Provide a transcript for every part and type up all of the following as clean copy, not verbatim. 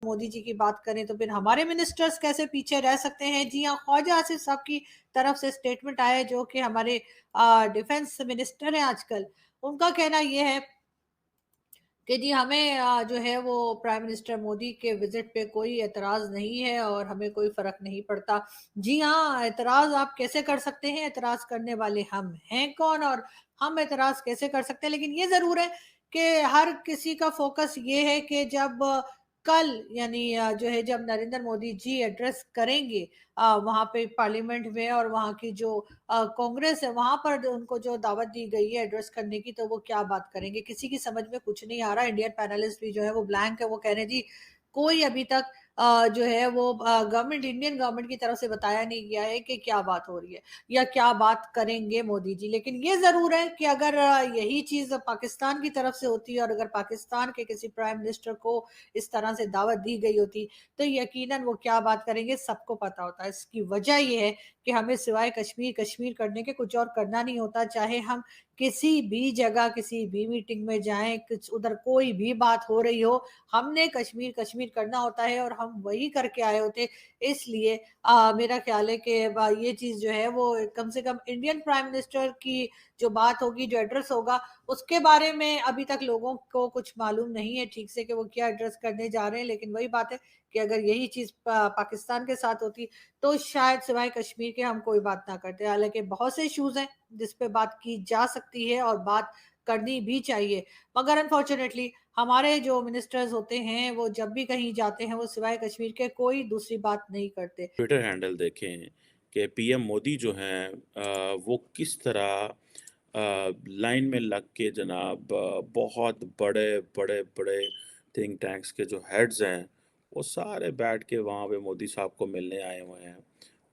मोदी जी की बात करें तो फिर हमारे मिनिस्टर्स कैसे पीछे रह सकते हैं? जी हाँ, ख्वाजा आसिफ साहब की तरफ से स्टेटमेंट आया है, जो कि हमारे डिफेंस मिनिस्टर हैं आजकल। उनका कहना ये है कि जी हमें जो है वो प्राइम मिनिस्टर मोदी के विजिट पे कोई एतराज नहीं है और हमें कोई फर्क नहीं पड़ता। जी हाँ, एतराज आप कैसे कर सकते हैं? एतराज करने वाले हम हैं कौन, और हम एतराज कैसे कर सकते हैं? लेकिन ये जरूर है कि हर किसी का फोकस ये है कि जब कल यानी जो है जब नरेंद्र मोदी जी एड्रेस करेंगे वहां पे पार्लियामेंट में, और वहां की जो कांग्रेस है वहां पर उनको जो दावत दी गई है एड्रेस करने की, तो वो क्या बात करेंगे? किसी की समझ में कुछ नहीं आ रहा। इंडियन पैनलिस्ट भी जो है वो ब्लैंक है। वो कह रहे हैं जी कोई अभी तक जो है वो गवर्नमेंट इंडियन गवर्नमेंट की तरफ से बताया नहीं गया है कि क्या बात हो रही है या क्या बात करेंगे मोदी जी। लेकिन ये जरूर है कि अगर यही चीज पाकिस्तान की तरफ से होती है और अगर पाकिस्तान के किसी प्राइम मिनिस्टर को इस तरह से दावत दी गई होती तो यकीनन वो क्या बात करेंगे सबको पता होता है। इसकी वजह ये है कि हमें सिवाय कश्मीर कश्मीर करने के कुछ और करना नहीं होता। चाहे हम किसी भी जगह किसी भी मीटिंग में जाएं, कुछ उधर कोई भी बात हो रही हो, हमने कश्मीर कश्मीर करना होता है और हम वही करके आए होते। इसलिए मेरा ख्याल है कि ये चीज जो है वो कम से कम इंडियन प्राइम मिनिस्टर की जो बात होगी, जो एड्रेस होगा, उसके बारे में अभी तक लोगों को कुछ मालूम नहीं है ठीक से कि वो क्या एड्रेस करने जा रहे हैं। लेकिन वही बात है कि अगर यही चीज पाकिस्तान के साथ होती तो शायद सिवाय कश्मीर के हम कोई बात ना करते। हालांकि बहुत से इश्यूज हैं जिस पे बात की जा सकती है और बात करनी भी चाहिए, मगर अनफॉर्चुनेटली हमारे जो मिनिस्टर्स होते हैं वो जब भी कहीं जाते हैं वो सिवाय कश्मीर के कोई दूसरी बात नहीं करते। ट्विटर हैंडल देखें कि पीएम मोदी जो हैं वो किस तरह लाइन में लग के जनाब बहुत बड़े बड़े बड़े थिंक टैंक्स के जो हेड्स हैं वो सारे बैठ के वहाँ पे मोदी साहब को मिलने आए हुए हैं।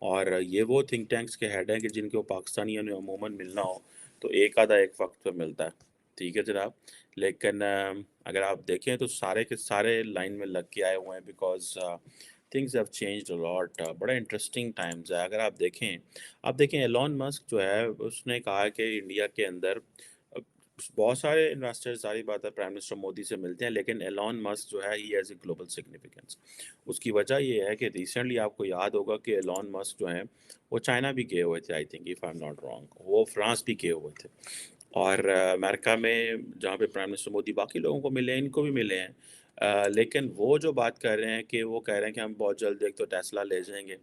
और ये वो थिंक टैंक्स के हेड हैं कि जिनको पाकिस्तानियों ने अमूमन मिलना हो तो एक आधा एक वक्त पे मिलता है। ठीक है जनाब। लेकिन अगर आप देखें तो सारे के सारे लाइन में लग के आए हुए हैं because things have changed a lot. बड़ा इंटरेस्टिंग टाइम्स है। अगर आप देखें एलॉन मस्क जो है उसने कहा कि इंडिया के अंदर अ, बहुत सारे इन्वेस्टर्स सारी बात है प्राइम मिनिस्टर मोदी से मिलते हैं लेकिन एलॉन मस्क जो है he has a global significance. उसकी वजह ये है कि रिसेंटली आपको याद होगा कि एलॉन मस्क जो है वो चाइना भी गए हुए थे। I think if I am not wrong वो फ्रांस भी गए हुए थे। और अमेरिका में जहाँ पे प्राइम मिनिस्टर मोदी बाकी लोगों को मिले हैं इनको भी मिले हैं। लेकिन वो जो बात कर रहे हैं कि वो कह रहे हैं कि हम बहुत जल्द एक तो टेस्ला ले जाएंगे।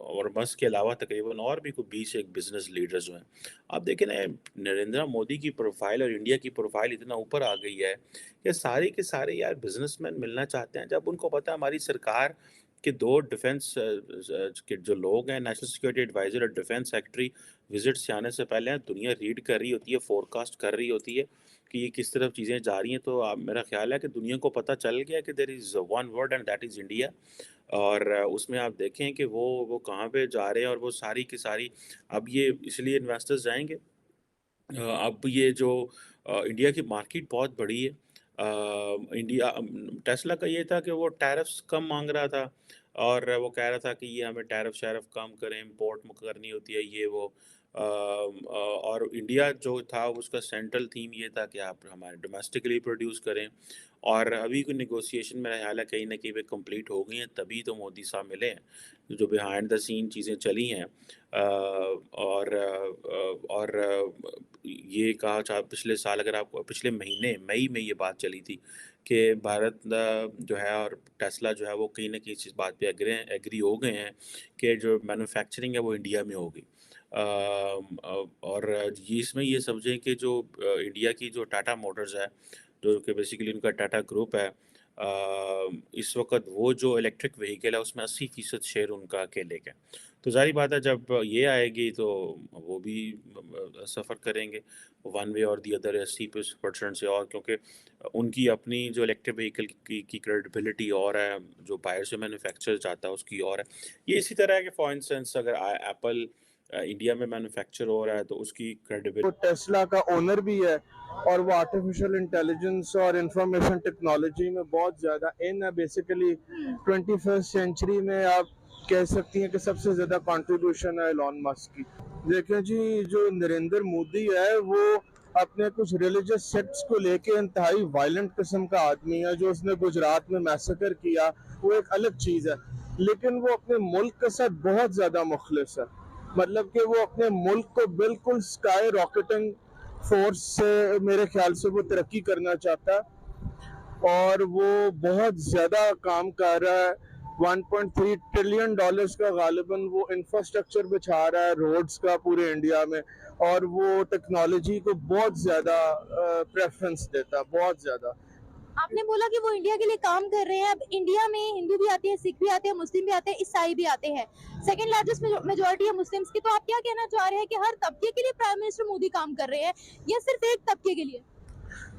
और मस्क के अलावा तकरीबन और भी कोई 20 एक बिजनेस लीडर्स जो हैं। आप देखें ना नरेंद्र मोदी की प्रोफाइल और इंडिया की प्रोफाइल इतना ऊपर आ गई है कि सारे के सारे यार बिजनेसमैन मिलना चाहते हैं जब उनको पता है हमारी सरकार के दो डिफेंस के जो लोग हैं नेशनल सिक्योरिटी एडवाइजर और डिफेंस सेक्रेटरी विजिट से आने से पहले दुनिया रीड कर रही होती है फोरकास्ट कर रही होती है कि ये किस तरफ चीज़ें जा रही हैं। तो आप मेरा ख्याल है कि दुनिया को पता चल गया कि there is one word and that is India. और उसमें आप देखें कि वो कहाँ पे जा रहे हैं और वो सारी की सारी अब ये इसलिए इन्वेस्टर्स जाएंगे। अब ये जो इंडिया की मार्केट बहुत बड़ी है। इंडिया टेस्ला का ये था कि वो टैरिफ्स कम मांग रहा था और वो कह रहा था कि ये हमें टैरिफ शैरिफ कम करें इम्पोर्ट करनी होती है ये वो। और इंडिया जो था उसका सेंट्रल थीम ये था कि आप हमारे डोमेस्टिकली प्रोड्यूस करें। और अभी कोई नेगोशिएशन मेरा ख्याल है कहीं ना कहीं पे कंप्लीट हो गई हैं तभी तो मोदी साहब मिले हैं जो बिहाइंड द सीन चीज़ें चली हैं। और ये कहा चाहे पिछले साल अगर आप पिछले महीने मई में ये बात चली थी कि भारत जो है और टेस्ला जो है वो कहीं ना कहीं इस बात पे एग्री हो गए हैं कि जो मैन्युफैक्चरिंग है वो इंडिया में होगी। और ये इसमें ये समझें कि जो इंडिया की जो टाटा मोटर्स है जो कि बेसिकली उनका टाटा ग्रुप है इस वक्त वो जो इलेक्ट्रिक व्हीकल है उसमें 80% शेयर उनका अकेले का है। तो ज़ाहिर बात है जब ये आएगी तो वो भी सफ़र करेंगे वन वे और दी अदर 80% से। और क्योंकि उनकी अपनी जो इलेक्ट्रिक व्हीकल की क्रेडिबिलिटी और है जो बाहर से मैन्युफैक्चर जाता है उसकी और है। ये इसी तरह है कि फॉर इंस्टेंस अगर एप्पल इंडिया में मैन्युफैक्चर हो रहा है तो उसकी वो क्रेडिबिलिटी टेस्ला का ओनर भी है और वो आर्टिफिशियल इंटेलिजेंस और इंफॉर्मेशन टेक्नोलॉजी में बहुत ज़्यादा इन है। बेसिकली 21st सेंचुरी में आप कह सकती हैं कि सबसे ज़्यादा कंट्रीब्यूशन है एलॉन मस्क की। देखें जी जो नरेंद्र मोदी है वो अपने कुछ रिलीजियस सेक्ट्स को लेके इंतहाई वायलेंट किस्म का आदमी है। जो उसने गुजरात में मैसेकर किया वो एक अलग चीज़ है, लेकिन वो अपने मुल्क के साथ बहुत ज़्यादा मुखलिस है। मतलब कि वो अपने मुल्क को बिल्कुल स्काई रॉकेटिंग फोर्स से मेरे ख्याल से वो तरक्की करना चाहता है और वो बहुत ज़्यादा काम कर रहा है। 1.3 ट्रिलियन डॉलर्स का गालिबन वो इंफ्रास्ट्रक्चर बिछा रहा है रोड्स का पूरे इंडिया में, और वो टेक्नोलॉजी को बहुत ज़्यादा प्रेफरेंस देता है, बहुत ज़्यादा। आपने बोला कि वो इंडिया के लिए काम कर रहे हैं। अब इंडिया में हिंदू भी आते हैं, सिख भी आते हैं, मुस्लिम भी आते हैं, ईसाई भी आते हैं। सेकंड लार्जेस्ट मेजोरिटी है मुस्लिम्स की। तो आप क्या कहना चाह रहे हैं कि हर तबके के लिए प्राइम मिनिस्टर मोदी काम कर रहे हैं या सिर्फ एक तबके के लिए?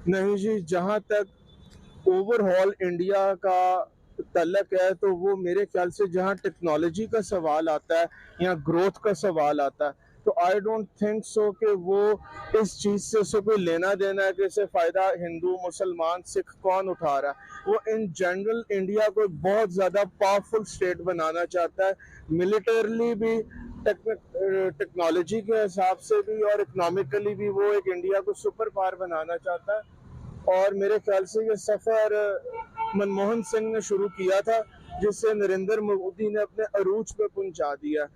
नहीं जी, जहाँ तक ओवरऑल इंडिया का तल्लक है तो वो मेरे ख्याल से जहाँ टेक्नोलॉजी का सवाल आता है या ग्रोथ का सवाल आता है तो आई डोंट थिंक सो कि वो इस चीज़ से उसे कोई लेना देना है कि इससे फ़ायदा हिंदू मुसलमान सिख कौन उठा रहा है। वो इन जनरल इंडिया को एक बहुत ज़्यादा पावरफुल स्टेट बनाना चाहता है, मिलिटरली भी, टेक्नोलॉजी के हिसाब से भी और इकोनॉमिकली भी। वो एक इंडिया को सुपर पावर बनाना चाहता है और मेरे ख्याल से ये सफ़र मनमोहन सिंह ने शुरू किया था जिससे नरेंद्र मोदी ने अपने अरूज पे पहुंचा दिया।